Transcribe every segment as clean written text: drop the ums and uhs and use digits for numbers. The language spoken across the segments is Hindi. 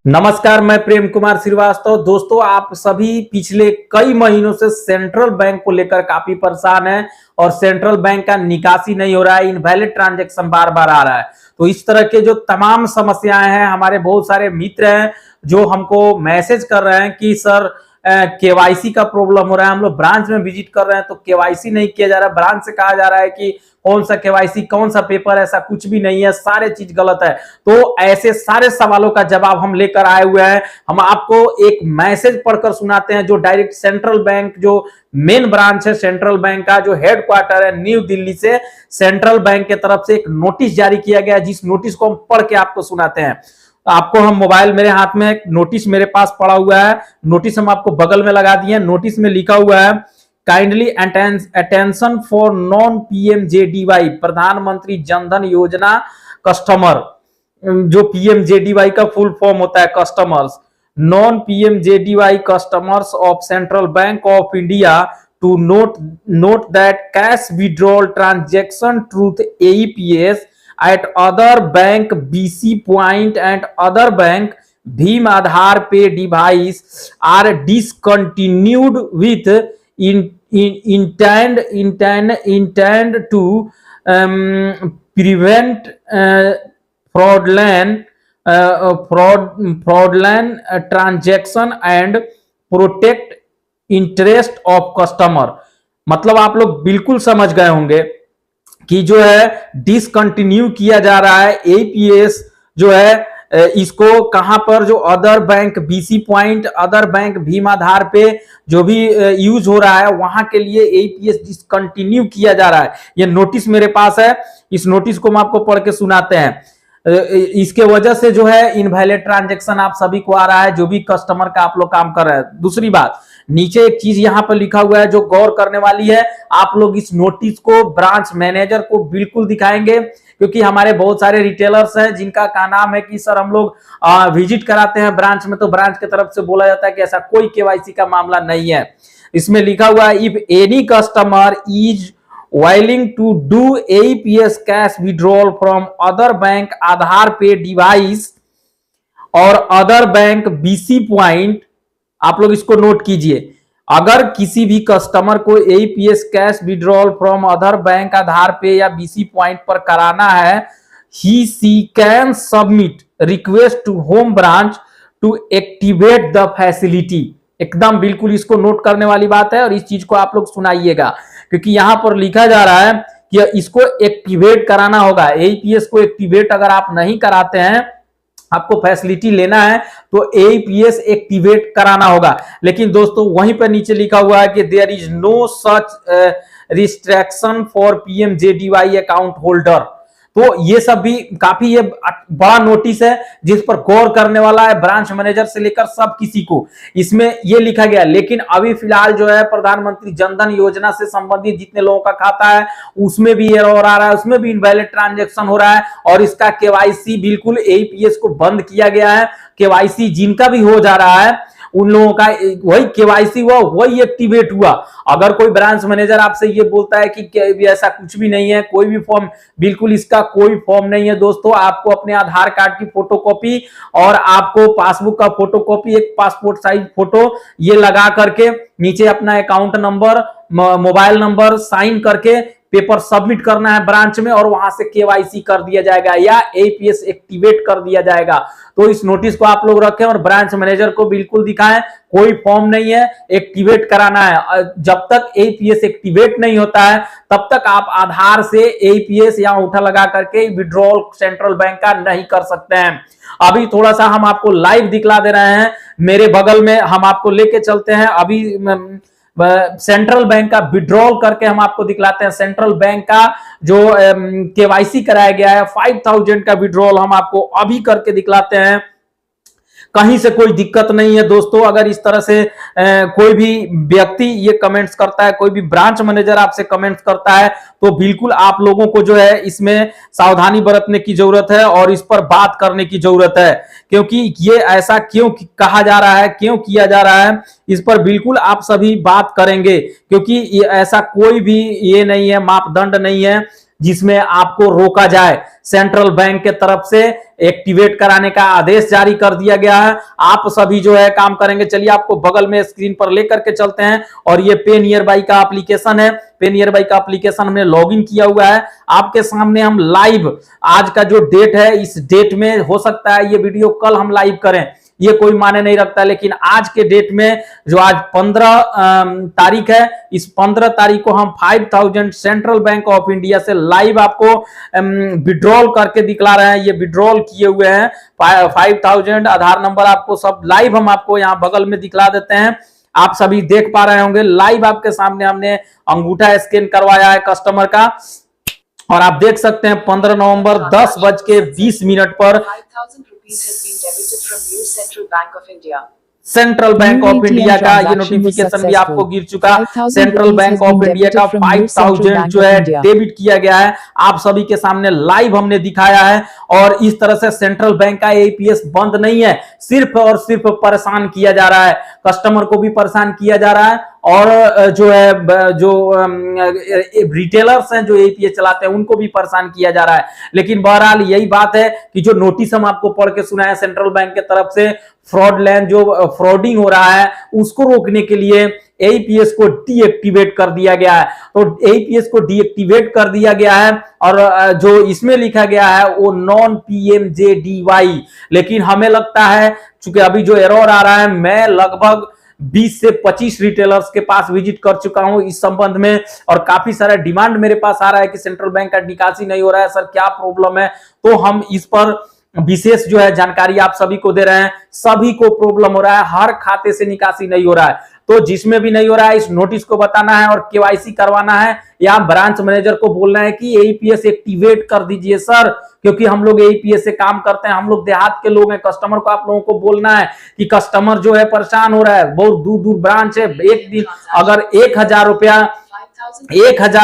नमस्कार, मैं प्रेम कुमार श्रीवास्तव। दोस्तों, आप सभी पिछले कई महीनों से सेंट्रल बैंक को लेकर काफी परेशान हैं और सेंट्रल बैंक का निकासी नहीं हो रहा है, इनवैलिड ट्रांजैक्शन बार बार आ रहा है। तो इस तरह के जो तमाम समस्याएं हैं, हमारे बहुत सारे मित्र हैं जो हमको मैसेज कर रहे हैं कि सर केवाईसी का प्रॉब्लम हो रहा है। हम लोग ब्रांच में विजिट कर रहे हैं तो केवाईसी नहीं किया जा रहा है। ब्रांच से कहा जा रहा है कि कौन सा केवाईसी, कौन सा पेपर, ऐसा कुछ भी नहीं है, सारे चीज गलत है। तो ऐसे सारे सवालों का जवाब हम लेकर आए हुए हैं। हम आपको एक मैसेज पढ़कर सुनाते हैं जो डायरेक्ट सेंट्रल बैंक, जो मेन ब्रांच है सेंट्रल बैंक का, जो हेडक्वार्टर है न्यू दिल्ली से, सेंट्रल बैंक की तरफ से एक नोटिस जारी किया गया, जिस नोटिस को हम पढ़ के आपको सुनाते हैं। आपको हम मोबाइल, मेरे हाथ में नोटिस मेरे पास पड़ा हुआ है, नोटिस हम आपको बगल में लगा दिए। नोटिस में लिखा हुआ है, kindly attention for non PMJDY, प्रधानमंत्री जनधन योजना कस्टमर, जो पीएमजेडीवाई का फुल फॉर्म होता है customers, non PMJDY customers of central bank of India to note that cash withdrawal transaction through AEPS at other bank BC Point and other bank Bhim Aadhaar Pay device are discontinued with intend to prevent fraudulent transaction and protect interest of customer। मतलब आप लोग बिल्कुल समझ गए होंगे कि जो है डिसकंटिन्यू किया जा रहा है एपीएस, जो है इसको कहां पर, जो other bank BC point, other bank भीम आधार पे जो भी यूज हो रहा है वहां के लिए एपीएस डिसकंटिन्यू किया जा रहा है। ये नोटिस मेरे पास है, इस नोटिस को हम आपको पढ़ के सुनाते हैं। इसके वजह से जो है इनवैलिड ट्रांजैक्शन आप सभी को आ रहा है, जो भी कस्टमर का आप लोग काम कर रहे हैं। दूसरी बात, नीचे एक चीज यहां पर लिखा हुआ है जो गौर करने वाली है। आप लोग इस नोटिस को ब्रांच मैनेजर को बिल्कुल दिखाएंगे, क्योंकि हमारे बहुत सारे रिटेलर्स हैं जिनका का नाम है कि सर हम लोग विजिट कराते हैं ब्रांच में, तो ब्रांच की तरफ से बोला जाता है कि ऐसा कोई केवाईसी का मामला नहीं है। इसमें लिखा हुआ है, if any customer is willing to do AEPS cash withdrawal from other bank Aadhaar Pay device और अदर बैंक BC Point, आप लोग इसको नोट कीजिए। अगर किसी भी कस्टमर को AEPS cash withdrawal from other bank Aadhaar pay या BC Point पर कराना है, he she can submit request to home branch to activate the facility. एकदम बिल्कुल इसको नोट करने वाली बात है और इस चीज को आप लोग सुनाइएगा, क्योंकि यहां पर लिखा जा रहा है कि इसको एक्टिवेट कराना होगा। एईपीएस को एक्टिवेट अगर आप नहीं कराते हैं, आपको फैसिलिटी लेना है तो एईपीएस एक्टिवेट कराना होगा। लेकिन दोस्तों वहीं पर नीचे लिखा हुआ है कि there is no such restriction for PMJDY account holder. तो ये सब भी काफी ये बड़ा नोटिस है जिस पर गौर करने वाला है, ब्रांच मैनेजर से लेकर सब किसी को। इसमें ये लिखा गया, लेकिन अभी फिलहाल जो है प्रधानमंत्री जनधन योजना से संबंधित जितने लोगों का खाता है उसमें भी एरर आ रहा है, उसमें भी इनवैलिड ट्रांजैक्शन हो रहा है और इसका केवाईसी बिल्कुल एईपीएस को बंद किया गया है। केवाईसी जिनका भी हो जा रहा है उन लोगों का वही केवाईसी हुआ, वही एक्टिवेट हुआ। अगर कोई ब्रांच मैनेजर आपसे ये बोलता है कि ऐसा कुछ भी नहीं है, कोई भी फॉर्म, बिल्कुल इसका कोई फॉर्म नहीं है दोस्तों। आपको अपने आधार कार्ड की फोटोकॉपी और आपको पासबुक का फोटोकॉपी, एक पासपोर्ट साइज फोटो ये लगा करके नीचे अपना account number, mobile number sign करके पेपर सबमिट करना है ब्रांच में और वहां से केवाईसी कर दिया जाएगा या एपीएस एक्टिवेट कर दिया जाएगा। तो इस नोटिस को आप लोग रखें और ब्रांच मैनेजर को बिल्कुल दिखाएं, कोई फॉर्म नहीं है, एक्टिवेट कराना है। जब तक एपीएस एक्टिवेट नहीं होता है तब तक आप आधार से एपीएस या अंगूठा लगा करके विड्रॉल सेंट्रल बैंक का नहीं कर सकते हैं। अभी थोड़ा सा हम आपको लाइव दिखला दे रहे हैं, मेरे बगल में हम आपको लेके चलते हैं। अभी सेंट्रल बैंक का विड्रॉल करके हम आपको दिखलाते हैं। सेंट्रल बैंक का जो केवाईसी कराया गया है 5000 का विड्रॉल हम आपको अभी करके दिखलाते हैं। कहीं से कोई दिक्कत नहीं है दोस्तों। अगर इस तरह से कोई भी व्यक्ति ये कमेंट्स करता है, कोई भी ब्रांच मैनेजर आपसे कमेंट्स करता है, तो बिल्कुल आप लोगों को जो है इसमें सावधानी बरतने की जरूरत है और इस पर बात करने की जरूरत है, क्योंकि ये ऐसा क्यों कहा जा रहा है, क्यों किया जा रहा है, इस पर बिल्कुल आप सभी बात करेंगे, क्योंकि ये ऐसा कोई भी ये नहीं है, मापदंड नहीं है जिसमें आपको रोका जाए। सेंट्रल बैंक के तरफ से एक्टिवेट कराने का आदेश जारी कर दिया गया है। आप सभी जो है काम करेंगे। चलिए आपको बगल में स्क्रीन पर लेकर के चलते हैं और ये पे नियर बाई का एप्लीकेशन है। पे नियर बाई का एप्लीकेशन हमने लॉगिन किया हुआ है। आपके सामने हम लाइव, आज का जो डेट है इस डेट में हो सकता है ये वीडियो कल हम लाइव करें, ये कोई माने नहीं रखता, लेकिन आज के डेट में जो आज 15 तारीख है, इस 15 तारीख को हम 5000 सेंट्रल बैंक ऑफ इंडिया से लाइव आपको विड्रॉल करके दिखला रहे हैं। ये विड्रॉल किए हुए हैं 5000, आधार नंबर आपको सब लाइव हम आपको यहाँ बगल में दिखला देते हैं। आप सभी देख पा रहे होंगे लाइव आपके सामने हमने अंगूठा स्कैन करवाया है कस्टमर का, और आप देख सकते हैं 15 नवंबर 10:20 पर सेंट्रल बैंक ऑफ इंडिया का ये नोटिफिकेशन भी आपको गिर चुका। सेंट्रल बैंक ऑफ इंडिया का 5000 जो है डेबिट किया गया है, आप सभी के सामने लाइव हमने दिखाया है। और इस तरह से सेंट्रल बैंक का एपीएस बंद नहीं है, सिर्फ और सिर्फ परेशान किया जा रहा है, कस्टमर को भी परेशान किया जा रहा है, और जो है जो रिटेलर्स हैं जो एपीएस चलाते हैं उनको भी परेशान किया जा रहा है। लेकिन बहरहाल यही बात है कि जो नोटिस हम आपको पढ़ के सुनाए सेंट्रल बैंक के तरफ से, फ्रॉडलैंड जो फ्रॉडिंग हो रहा है उसको रोकने के लिए एपीएस को डीएक्टिवेट कर दिया गया है। तो एपीएस को डीएक्टिवेट कर दिया गया है, और जो इसमें लिखा गया है वो नॉन पीएमजेडीवाई। लेकिन हमें लगता है चूंकि अभी जो एरर आ रहा है, मैं लगभग 20 से 25 रिटेलर्स के पास विजिट कर चुका हूं इस संबंध में, और काफी सारा डिमांड मेरे पास आ रहा है कि सेंट्रल बैंक का निकासी नहीं हो रहा है, सर क्या प्रॉब्लम है। तो हम इस पर विशेष जो है जानकारी आप सभी को दे रहे हैं। सभी को प्रॉब्लम हो रहा है, हर खाते से निकासी नहीं हो रहा है, तो जिसमें भी नहीं हो रहा है इस नोटिस को बताना है और केवाईसी करवाना है, या ब्रांच मैनेजर को बोलना है कि एपीएस एक्टिवेट कर दीजिए सर, क्योंकि हम लोग एपीएस से काम करते हैं, हम लोग देहात के लोग हैं। कस्टमर को आप लोगों को बोलना है कि कस्टमर जो है परेशान हो रहा है, बहुत दूर दूर ब्रांच है, एक दिन अगर 1000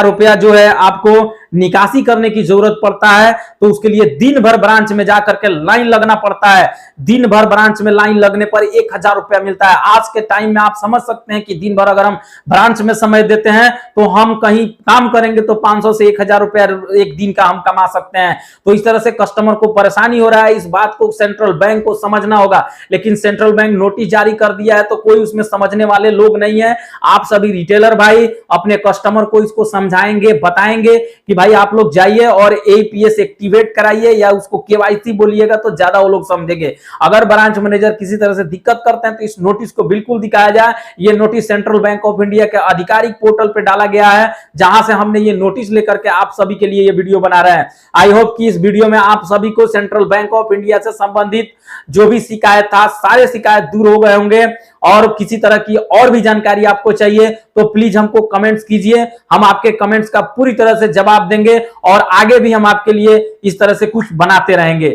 रुपया जो है आपको निकासी करने की जरूरत पड़ता है, तो उसके लिए दिन भर ब्रांच में जाकर के लाइन लगना पड़ता है। दिन भर ब्रांच में लाइन लगने पर 1000 रुपया मिलता है। आज के टाइम में आप समझ सकते हैं कि दिन भर अगर हम ब्रांच में समय देते हैं तो हम कहीं काम करेंगे तो 500 से 1000 रुपया एक दिन का हम कमा सकते हैं। तो इस तरह से कस्टमर को परेशानी हो रहा है, इस बात को सेंट्रल बैंक को समझना होगा। लेकिन सेंट्रल बैंक नोटिस जारी कर दिया है तो कोई उसमें समझने वाले लोग नहीं है। आप सभी रिटेलर भाई अपने कस्टमर को इसको समझाएंगे, बताएंगे कि भाई आप लोग जाइए और एपीएस एक्टिवेट कराइए, या उसको केवाईसी बोलिएगा तो ज्यादा वो लोग समझेंगे। अगर ब्रांच मैनेजर किसी तरह से दिक्कत करते हैं तो इस नोटिस को बिल्कुल दिखाया जाए। ये notice central bank of India के आधिकारिक पोर्टल पे डाला गया है, जहां से हमने ये नोटिस लेकर के आप सभी के लिए ये वीडियो बना रहे हैं। आई होप कि इस वीडियो में आप सभी को सेंट्रल बैंक ऑफ इंडिया से संबंधित जो भी शिकायत था, सारे शिकायत दूर हो गए होंगे। और किसी तरह की और भी जानकारी आपको चाहिए तो प्लीज हमको कमेंट्स कीजिए, हम आपके कमेंट्स का पूरी तरह से जवाब देंगे और आगे भी हम आपके लिए इस तरह से कुछ बनाते रहेंगे।